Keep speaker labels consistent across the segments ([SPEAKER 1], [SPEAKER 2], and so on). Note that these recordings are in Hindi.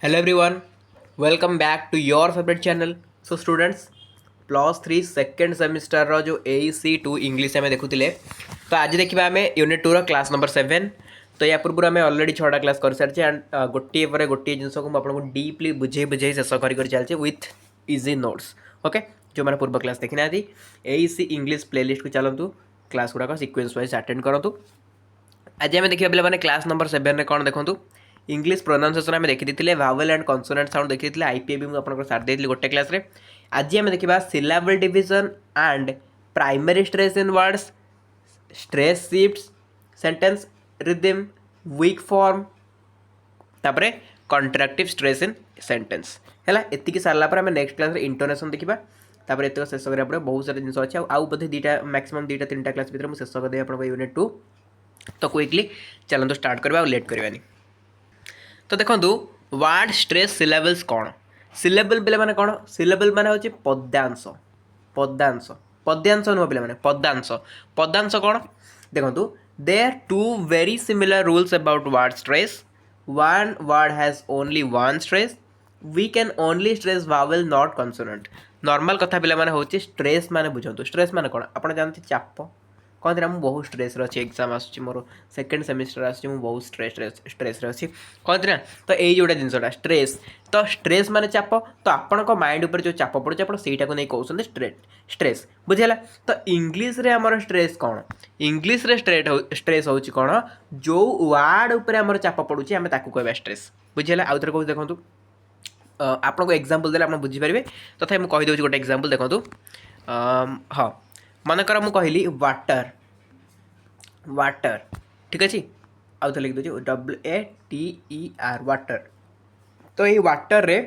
[SPEAKER 1] Hello everyone, welcome back to your favorite channel. So students, +3 second semester रो जो AEC2 इंग्लिश आम देखुले तो आज देखा आम यूनिट 2 क्लास नंबर 7। तो या पूर्व आम अलरेडी 6टा क्लास कर सारी एंड गोटे पर गोटे जिन को आपको डीपली बुझे बुझे शेष कर चलती विथ इजी नोट्स। ओके, जो मैंने पूर्व क्लास देखी ना AEC इंग्लिश प्लेलिस्ट को चलतु क्लास गुड़ाक सिक्वेन्स वाइज अटेंड करूँ। आज आम देखा पे क्लास नंबर 7 में कौन देखूँ इंग्लिश प्रोनाउंसिएशन आम देखी वावेल एंड कन्सोनेंट साउंड देखी आईपीए भी मुझे सारी देती गोटे क्लास रे। आज आम देखा syllable division and primary stress in words, stress shifts, sentence rhythm, weak form, तापर कॉन्ट्रैक्टिव स्ट्रेस इन सेंटेंस है। एतिक सारा पर आम नेक्स्ट क्लास इंटोनेशन देखा तापर एतक शेष करा बहुत सारा जिन अच्छे आउ बोधे दुटा मैक्सिमम 2-3टा क्लास भितर मुझे शेष करदेवी आप यूनिट 2। तो क्विकली चलते स्टार्ट करवा लेट करवानी। तो देखो वार्ड स्ट्रेस सिलेबल्स कौन सिलेबल पे मैंने कौन सिलेबल मैंने हूँ पद्यांश पद्यांश पद्यांश नुह पे पद्यांश पद्यांश कौन देखो they are two very similar rules about word stress. One word has only one stress, we can only stress vowel not consonant. Normal कथा पे मैंने हूँ स्ट्रेस मैंने बुझे स्ट्रेस मैंने कौन आप जानते चाप कहते हैं बहुत स्ट्रेस अच्छी एग्जाम आसूँ मोर सेकेंड सेमिस्टर आसूँ बहुत स्ट्रेस अच्छी कहते ना। तो यही जोटा जिनसा स्ट्रेस तो स्ट्रेस माने चाप तो आपण माइंड उपर जो चाप पड़े आप नहीं कहते स्ट्रेस बुझेगा। तो इंग्लीश रे आमर स्ट्रेस कौन इंग्लीश रे स्ट्रेस हूँ कौन जो वार्ड उपर आमर चाप पड़ुची आम कहवा स्ट्रेस बुझेगा। आउ थे कौन देखो आपको एग्जांपल देले आप बुझीपारे तथा मुझे कहीदे गोटे एग्जांपल देखो। हाँ मनकर मु कहली वाटर वाटर ठीक अच्छे आउ तो लिख दूँ WATER वाटर। तो ये वाटर रे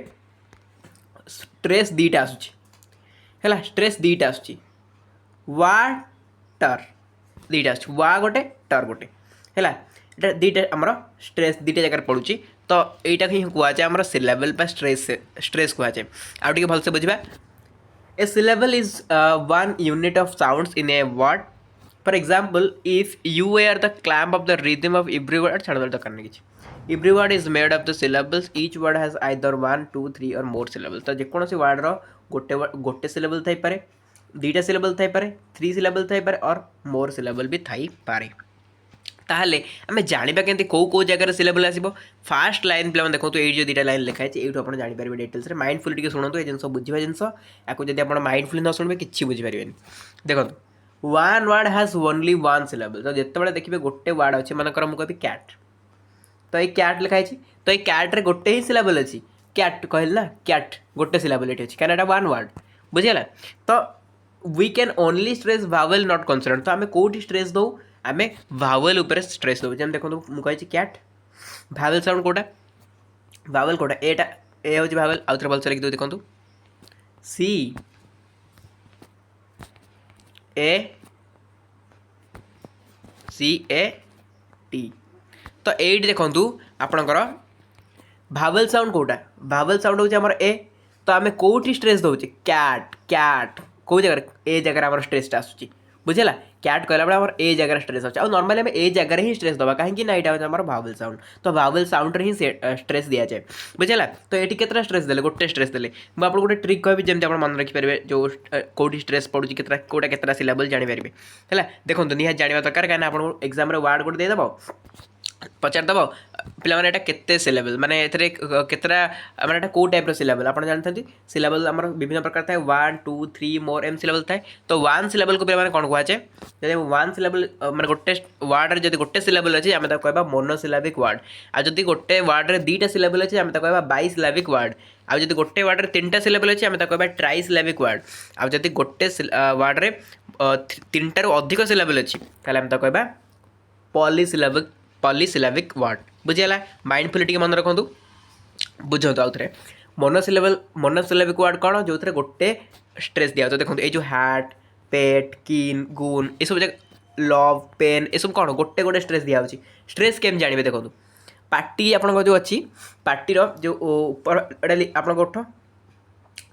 [SPEAKER 1] स्ट्रेस दीटा आसूँ स्ट्रेस दीटा आसूँ वाटर दीटा आसूँ वा गोटे टर गोटे है दीटा आमर स्ट्रेस दीटा जगह पड़ुची। तो यहीटा ही कहुए आम सिलेबल बा स्ट्रेस स्ट्रेस कहुए आउ टे भलसे बुझा। A syllable is one unit of sounds in a word. For example, if you were the clamp of the rhythm of every word, every word is made of the syllables. Each word has either 1, 2, 3 or more syllables. तो जेकोसी वर्ड रो गोटे syllable थाई पारे, दुईटा syllable थाई पारे, 3 syllable थाई पारे और more syllable भी थाई पारे। ताहले आम जाना के कौ कौ जगह सिलेबल आसो फास्ट लाइन पे देखो तो ये जो 2टा लाइन लिखाई ये आप जापर डिटेल्स माइंडफुल टी शुणु ये जिन बुझा जिनस या जब आप माइंडफुल न शुणे कि बुझीपारे। देखो one word has only one syllable. तो जिते देखिए गोटे वर्ड अच्छे मनकर मुझे कह कैट तो ये कैट लिखाई तो ये कैट्रे गोटे ही सिलेबल अच्छी कैट कहल ना कैट गोटे सिलेबल ये अच्छी क्या वन वर्ड बुझीगला। तो we can only stress vowel not consonant. तो आम कौटी स्ट्रेस दो आम वावेल उपर स्ट्रेस दो देखो मुझे कैट भावेल साउंड कोटा वावेल कोटा एटा ए हूँ भावेल आउ थे भलसे लिखि दो देखो CAT तो ये देखु आपणकर भावेल साउंड कोटा भावेल साउंड हूँ आमर ए। तो आम कौटी स्ट्रेस दौचे कैट कैट कौ जगह ए जगह आम स्ट्रेसटा आसूँ बुझेगा। कैट कहला बेले आमर ए जगह स्ट्रेस अच्छे नॉर्मली आम ए जगह ही स्ट्रेस दबा कहीं ना यहाँ हूँ भावेल साउंड। तो भावेल साउंड रे ही स्ट्रेस दिया जाए बुझेगा। तो ये केतटा स्ट्रेस देले गोटे स्ट्रेस देले मुझे आपको गोटे ट्रिक कहबी जमी आप मन रखिपारे जो कौटी स्ट्रेस पड़ुची कौटा केतटा सिलेबल जानीपारे है। देखो निहाती जानवा दरकार कहीं आपको एग्जाम वार्ड गोटे देदेव पचारदेव पे मैंने केते सिलेबल माने केतटा माने कौ टाइप सिलेबल आप जानते सिलेबल आम विभिन्न प्रकार थाए 1, 2, 3 मोर एम सिलेबल थाए। तो वन सिलेबल को पे कौन कहुए जब वन सिलेबल माने गोटे वर्ड रे गोटे सिलेबल अच्छे आम कहवा मोनोसिलाबिक वर्ड आ जदि गोटे वर्ड रे 2टा सिलेबल अच्छे आम कहवा बाइसिलाबिक वर्ड आ जदि गोटे वर्ड रे 3टा सिलेबल अच्छे आम कहवा ट्राइसिलाबिक वर्ड आ जदि गोटे वर्ड रे 3टारू अधिक सिलेबल अच्छी ताले आम कहवा पॉलीसिलेबिक वर्ड बुझीगला। माइंडफुल टी मन रखु बुझे आउ थे मोनोसिलेबिक वर्ड कौन जो थे गोटे स्ट्रेस दिया। तो देखो ये जो हैट पेट किन गुन ये सब जगह लव पेन ये सब कौन गोटे गोटे स्ट्रेस दिया स्ट्रेस केम जानवे। देखो पार्टी आप जो अच्छी पार्टी जो ऊपर आप उठ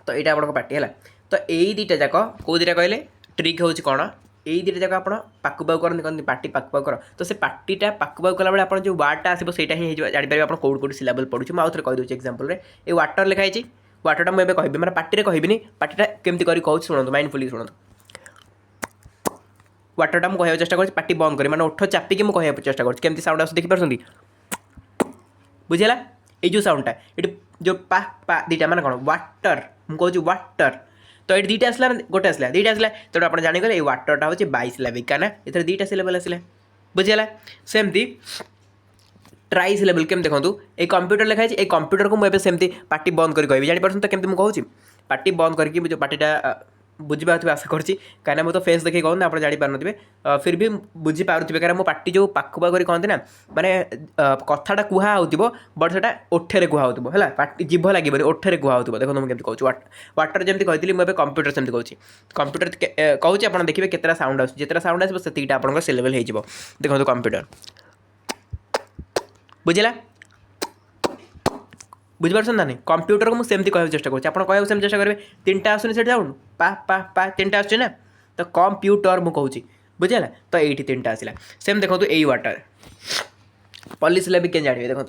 [SPEAKER 1] तो यहाँ आप पार्टी है। तो यही 2टा जाक कौ 2टा कहले ट्रिक हूँ कौन यही दुटा जाक आप पाक पाक करते कहते पार्टी पाक पाक कर तो से पार्टीटा पाक पाक कला आप जो वार्डटा आसो से जापर आप कौट कौट सिलाबल पढ़ुचे मुझे आउे कहीदे एक्जामपल ये वाटर लिखाई वाटरटा मुझे कहबी मैंने पार्टी कहबी पार्टीटा केमती कर कहूँ शुणु माइंडफुली शुणु वाटरटा मुझे चेष्टा कर पार्टी बंद करी मैंने ओठ चापिकी मुझे कह चेष्टा कर साउंड आस देखिपार बुझेगा ये जो साउंडटा ये जो पा पा दीटा मैंने कौन वाटर मुझे वाटर तो ये दुटा आसला गोटे आसला दुटा आसला तेणु आप जाणीगले ये वाटरटा हूँ 22 सिलेबल क्या ये दुटा सिलेबल आसला बुझेगा सेमती ट्राई सिलेबल केम देखो ये कंप्यूटर लिखाई ये कंप्यूटर को मुझे सेमती पार्टी बंद कर कह जापर तो केमती मुझे कहूँ पार्टी बंद करके जो पार्टीटा बुझीपारे आशा करছি कहीं मुझे तो फेस देखिए कहूँ आप जापर थे फिर भी बुझीपारे कहीं पार्टी जो पाक पाक कहते ना माने कथाटा कुहाउव बट से ओठे कुहाउव है पार्टी जीभ लगे ओठे कुहाउव देखो मुझे कहूँ वाटर जमी कही मुझे कंप्यूटर सेमती कहूँ कंप्यूटर कहूँ आप देखिए केतटा साउंड आस जितना साउंड आसो से आप सिलेबल हो देखो कंप्यूटर बुझेगा बुझीपार ना नहीं कंप्यूटर को मुझे सेमती कह चेष्टा करूँ सेम चेष्टा करेंगे तीन टा आसुनी से साउंड पा पा पा तीन टा आसना तो कंप्यूटर मुझे कहूँ बुझेगा तो ये तीन टा आसला सेम देखो यही वाटर पॉलिस भी क्या जानवे देखो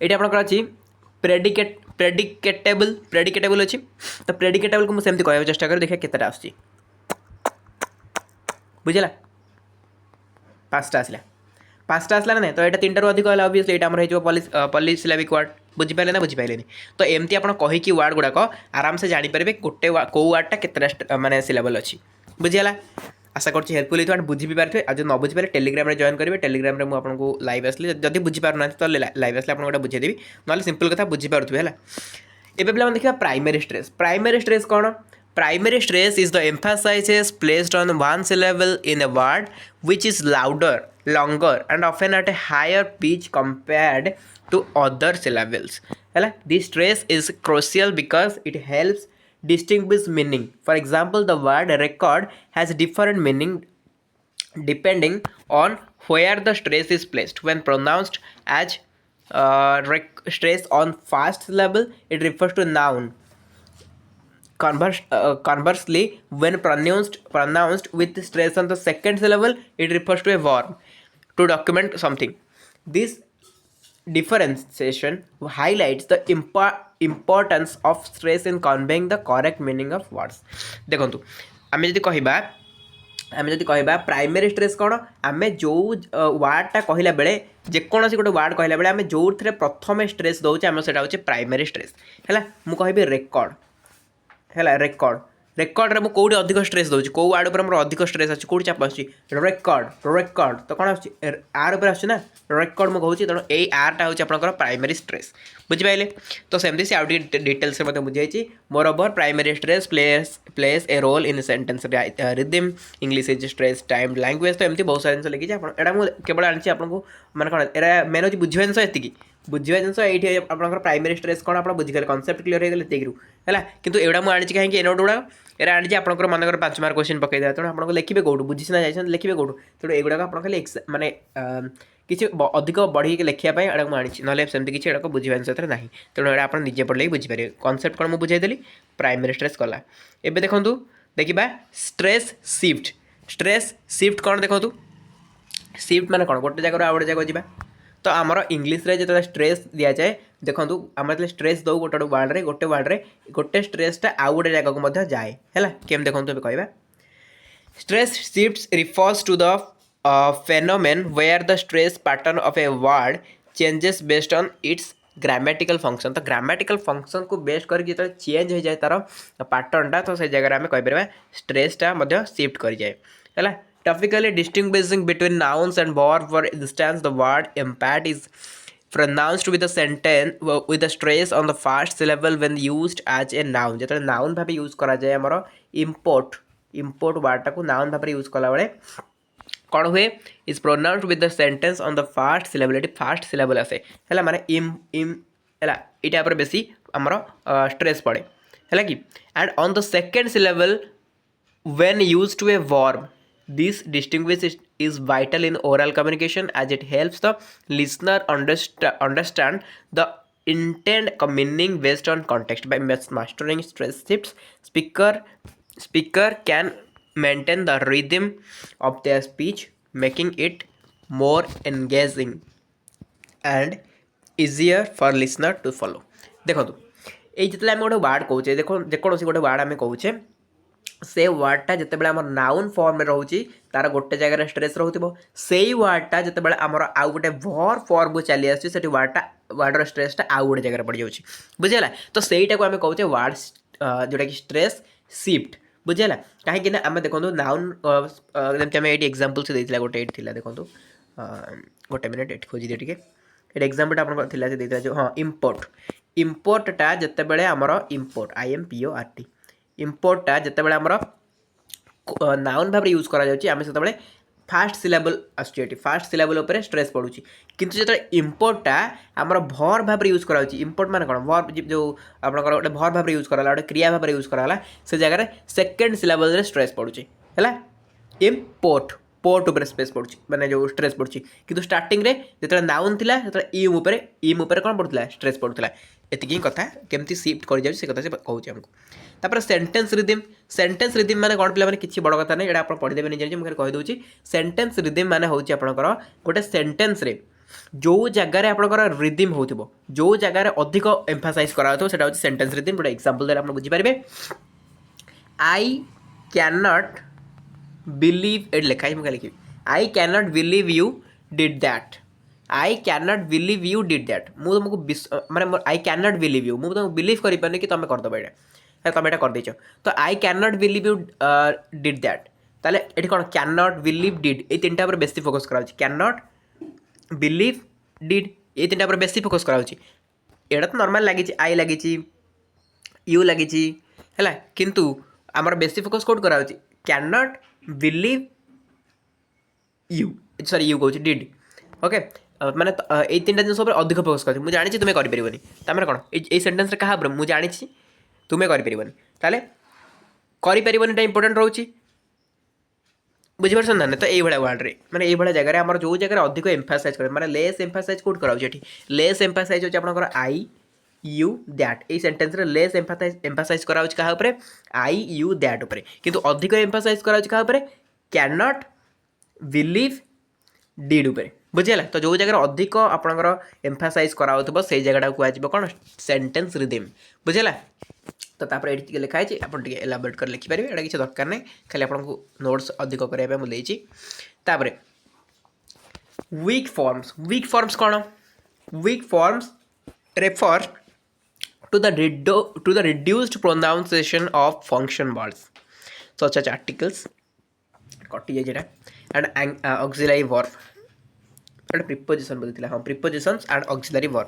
[SPEAKER 1] ये आपंकर अच्छी प्रेडिकेटेबल अच्छी तो प्रेडिकेटेबल को मुझे कह चेष्टा कर देखिए केतटा आस बुझेगा पाँचटा आसला पाँचटा आसला ना तो यहाँ तीन टारू अधिक है ऑब्वियसली ये आमर हो पॉलिस सिलेबिक वर्ड बुझीपारे ना बुझीपारे तो एमती आप कहीकि वार्ड गुड़ाक आराम से जानीपारे गोटे कौ वार्डटा केतटा माने सिलेबल अच्छी बुझीगला आशा कर हेल्पफुल होता बुझी भी पारे आज न बुझीपारे टेलीग्राम में जॉइन करेंगे टेलीग्राम में आपको लाइव आसली जब बुझीपार ना तो लाइव आसले आपको गोटे बुझेदेवी ना सिंपल कथा बुझीपारे है एवं पे देखा प्राइमरी स्ट्रेस कौन Primary stress is the emphasis placed on one syllable in a word which is louder, longer and often at a higher pitch compared to other syllables. This stress is crucial because it helps distinguish meaning. For example, the word record has different meaning depending on where the stress is placed. When pronounced as stress on first syllable, it refers to noun. Conversely, when pronounced with stress on the second syllable, it refers to a verb to document something. This differentiation highlights the importance of stress in conveying the correct meaning of words. देखो आम जदि कहबा प्राइमरी स्ट्रेस कौन आम जो वार्डटा कहला बेले जेकोसी गोटे वार्ड कहला बेले आम जो प्रथम स्ट्रेस दौचे आम से प्राइमरी स्ट्रेस है मुझे कहबी रेकर्ड है रेकर्ड रे मुझे अधिक स्ट्रेस दूसरी कौ वार्ड पर अधिक स्ट्रेस अच्छी कौट चाप रेकर्ड तो कौन आर उपर आना रेकर्ड मुझे कहूँ तेणु यही आरटा हूँ आपंकर प्राइमरी स्ट्रेस बुझिपारे तो सेमती से आउट डिटेल्स में बुझाई moreover primary stress plays a role in sentence rhythm English is stress time language तो एमती बहुत सारा जिन लिखी यहाँ मुझे केवल आनी आपको मैंने कौन एरा मेन हूँ बुझा जिन ये बुझा जिन ये आपंकर प्राइमरी स्ट्रेस कौन आप बुझीगले कनसेप्ट क्लीयर हो गले है कि एटा मुझे आनी कहीं एनोट गुड़ा एरा आनी आपंकर मनकर 5 मार्क क्वेश्चन पकई देते तेणु आपको लिखे कौटू बुझी सीना जाए लिखे कौटू तेणु युवा आप खाली माने किसी अधिक बढ़ी लिखापी एटा मुझे आनी ना सेमती किसी एटा बुझा जिन ना तेणु एटा आप निजे पढ़ले ही बुझीपारे कनसेप्ट कौन मुझे बुझाईदेली प्राइमरी स्ट्रेस कला एवं देखूँ देखा स्ट्रेस शिफ्ट कौन देखूँ शिफ्ट माने कौन गोटे जगह आउ गोटे जगह जावा तो आमर इंग्लीश रे जो स्ट्रेस दि जाए देखो आम जो स्ट्रेस दौ गोटे वार्ड रे गोटे स्ट्रेसटा आउ गोटे जगह को जाए है केम देखो कहवा stress shifts refers to the phenomenon where the stress pattern of a word changes based on its grammatical function तो ग्रामेटिकल फंक्शन को बेस करके जो चेंज हो जाए तार पैटर्नटा तो से जगह आम कहीपर स्ट्रेसटा शिफ्ट कर जाए है Typically distinguishing between nouns and verbs. For instance, the word impact is pronounced with a sentence with a stress on the first syllable when used as a noun. जब noun भाव यूज करा जाए आमर import word को noun भाव यूज कला बेले कौन हुए is pronounced with the sentence on the first syllable. ये first syllable आसे है माने im है ये पर बेसी आमर stress पड़े है कि and on the second syllable when used to a verb. This distinguish is vital in oral communication as it helps the listener understand the intent meaning based on context. By mastering stress shifts, speaker can maintain the rhythm of their speech, making it more engaging and easier for listener to follow. देखो ये जितने आम गोटे वार्ड कहे देखो जेकोसी गोटे वार्ड आम कहे से वार्डटा जितेबाला आम नाउन फॉर्म रोचे तार गोटे जगह स्ट्रेस रोथिबो से वार्डटा जितेबाला आमर आउ गोटे वर्ब फॉर्म को चली आसी से वार्डर स्ट्रेसटा आउ गोटे जगह पड़ जाऊँगी बुझेगा तो सहीटा को आम कहे वार्ड जोटा कि स्ट्रेस शिफ्ट बुझेगा कहीं आम देखो नाउन जमी आम ये एक्जामपल से देता गोटे ये देखो गोटे मिनट ये खोजी दिए ये एक्जामपल आप जो हाँ इम्पोर्ट इम्पोर्टा जिते बड़े आमर इम्पोर्ट IMPORT इम्पोर्टा जिते बड़े आमर नाउन भाव यूज करा जाउची आमे सेते बड़े फास्ट सिलेबल आसुची फास्ट सिलेबल उपर स्ट्रेस पड़ुची किंतु जेते इम्पोर्टा आमर भर भाव यूज करा जाउची इम्पोर्ट माने कोन भर जो आपनकर गोटे भर भाव यूज कराला गोटे क्रिया भाव यूज कराला से जगह सेकंड सिलेबल रे स्ट्रेस पड़ुची हैला इम्पोर्ट पोर्ट उपर स्पेस पड़ुची माने जो स्ट्रेस पड़ुची किंतु स्टार्टिंग रे जेते नाउन थिला सेते इम उपर कोन पड़ुतला स्ट्रेस पड़ुतला एतिकी कथा केमती शिफ्ट कर जाउची से कथा से कहूची हमको तापर सेंटेंस रिदम माने कोन पिला माने किछि बड़ कथा नै एडा आपण पढि देबे नै जानि मुखे कहि दोची सेंटेंस रिदम माने होची आपनकर गोटे सेंटेंस रे जो जगह रे आपनकर रिदम होथिबो जो जगह रे अधिक एम्फासाइज करा होतो सेटा होची सेंटेंस रिदम गोटे एग्जांपल देला आपण बुझि पारबे आई कैन नॉट बिलीव एड लिखा है मुखे लिखि I can not believe you did that I can not believe you did that मु तुमको माने I can not believe you मु तुमको बिलीव करि पाने कि तुम कर दबो एटा तुम एटा कर देछ तो आई can not believe you did that ताले एठी कोन can not believe did a तीनटा पर बेसी फोकस करा होची can not believe did a तीनटा पर बेसी फोकस करा होची एटा तो नॉर्मल लागि छि आई लागि छि यू लागि छि हैला किंतु हमर बेसी फोकस कोड करा होची can not believe you sorry you कहूँ डिड ओके माने ये तीन जिन सब अधिक फोकस कर मुझे जानी तुम्हें करें तमें कौन ये सेन्टेन्स क्या मुझे जानी तुम्हें करें ताले करें इंपोर्टेंट रोचे बुझीपार ना तो ये वर्ड रे माने ये जगह आम जो जगह अधिक एम्फासाइज कर माने लेस एम्फासाइज कोड कराऊँ लेस एम्फासाइज होची आपनकर आई यू दैट ये सेन्टेन्स रे लेस एम्फासाइज कराऊँ क्या ऊपर आई यू दैट ऊपर किंतु अधिक एम्फासाइज कराऊँ क्या ऊपर कैन नॉट बिलीव डिड ऊपर बुझेगा तो जो जगह अधिक आपंकर एम्फासाइज कराउथबो से जगह कहब कौन सेंटेंस रिदम बुझेगा तो तापर ये लिखाई आप एलाबोरेट कर लिखिपारे एटा किसी दरकार नहीं खाली आपको नोट्स अधिक करने मुझे तापर वीक फॉर्म्स कौन weak forms refer to the reduced pronunciation of function words such as articles कटि जाए एंड ऑक्सिलरी वर्ब preposition बोलते हाँ prepositions and auxiliary verb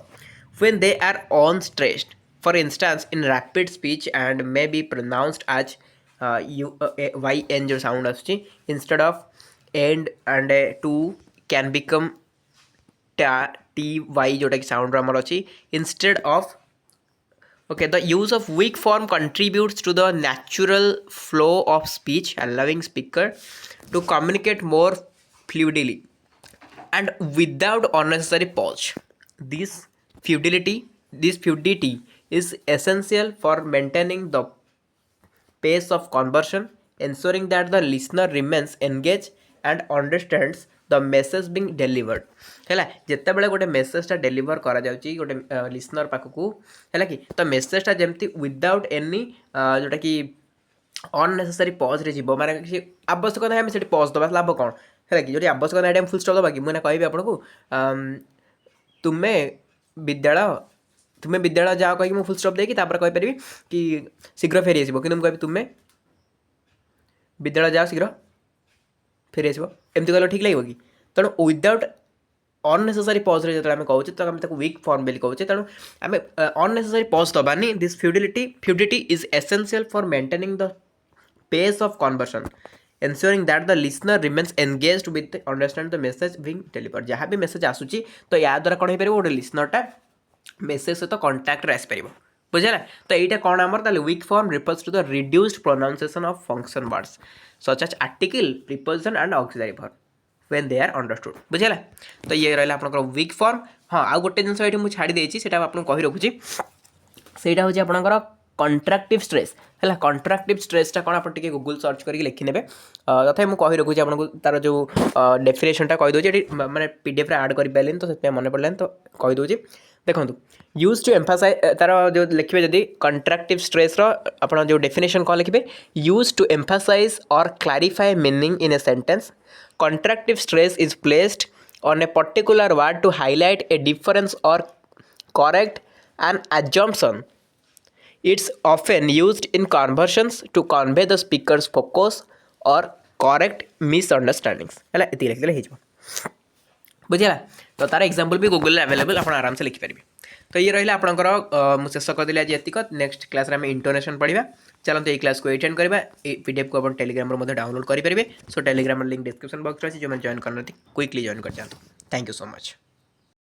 [SPEAKER 1] when they are unstressed for instance in rapid speech and may be pronounced as yn जो sound आसुची instead of and to can become ty जोटा कि sound आमर अच्छी instead of okay the use of weak form contributes to the natural flow of speech allowing speaker to communicate more fluidly and without unnecessary pause. This fluidity is essential for maintaining the pace of conversation, ensuring that the listener remains engaged and understands the message being delivered. है जिते बड़े गोटे मेसेजटा डेलीवर करा जाउची गोटे लिसनर पाखकू है कि तो मेसेजटा जमती विदाउट एनी जोटा कि अननेसेसरी पज रे जीवो माने आवश्यक ना हम पज दबा लाभ कौन है कि जो आवश्यक ना फुल स्टॉप दबा कि मुझे कहबी आपको तुम्हें विद्यालय जाओ कहीं मुझे फुल स्टॉप देकी कहीपरि कि शीघ्र फेरी आसो कि मुझे तुम्हें विद्यालय जाओ शीघ्र फेरी आसो एमती कहले ठीक लगे कि तेणु विदाउट अननेसेसरी पज रे जो कहे तो आम वीक फॉर्म बोली कहे तेणु आम अननेसेसरी पज दबानी this fluidity is essential for maintaining the pace of conversation ensuring that the listener remains engaged with understand the message being delivered जहाँ भी मेसेज आसूची तो या द्वारा कौन हो गोटे लिसनरटा मेसेज सहित कंटाक्ट आस पार बुझेगा तो यहाँ कौन आमर ताले weak form refers to the reduced pronunciation of function words such as article preposition and auxiliary verb when they are understood बुझेगा तो ये रहा आपनकर वीक फॉर्म हाँ आउ गोटे जिन ये मुझे छाड़ी देती से आपको कही रखुची से आपनकर कंट्राक्टिव स्ट्रेस है कंट्राक्टिव स्ट्रेसटा कौन आप गूगल सर्च करके लिखिने तथा मुझे कही रखुच्छी आपको तार जो डेफिनेशनटा कहीदे मैंने पीडीएफ रे ऐड कर पारे तो से मन पड़े तो कहीदे देखो यूज टू एम्फासाइज तार जो लिखे जदि कंट्राक्टिव स्ट्रेस आप जो डेफिनेशन कौन लिखे यूज टू एम्फासाइज और clarify meaning in a sentence contrastive stress is placed on a particular word to highlight a difference or correct an assumption. It's often used in conversations to convey the speaker's focus or correct misunderstandings. है ये लिखिले हो बुझेगा तो तार एग्जांपल भी गूगल अवेलेबल आप आराम से लिखिपारे तो ये रहा आपंकर मुझे शेष करदेली आज एतिक नेक्स्ट क्लास में इंटोनेशन पढ़ा चलते ये क्लास को अटेंड करवा पीडीएफ को आप टेलीग्राम डाउनलोड करेंगे सो टेलीग्राम लिंक डिस्क्रिप्शन बॉक्स अच्छे जो जॉइन करना क्विकली जॉइन कर जाते थैंक यू सो मच।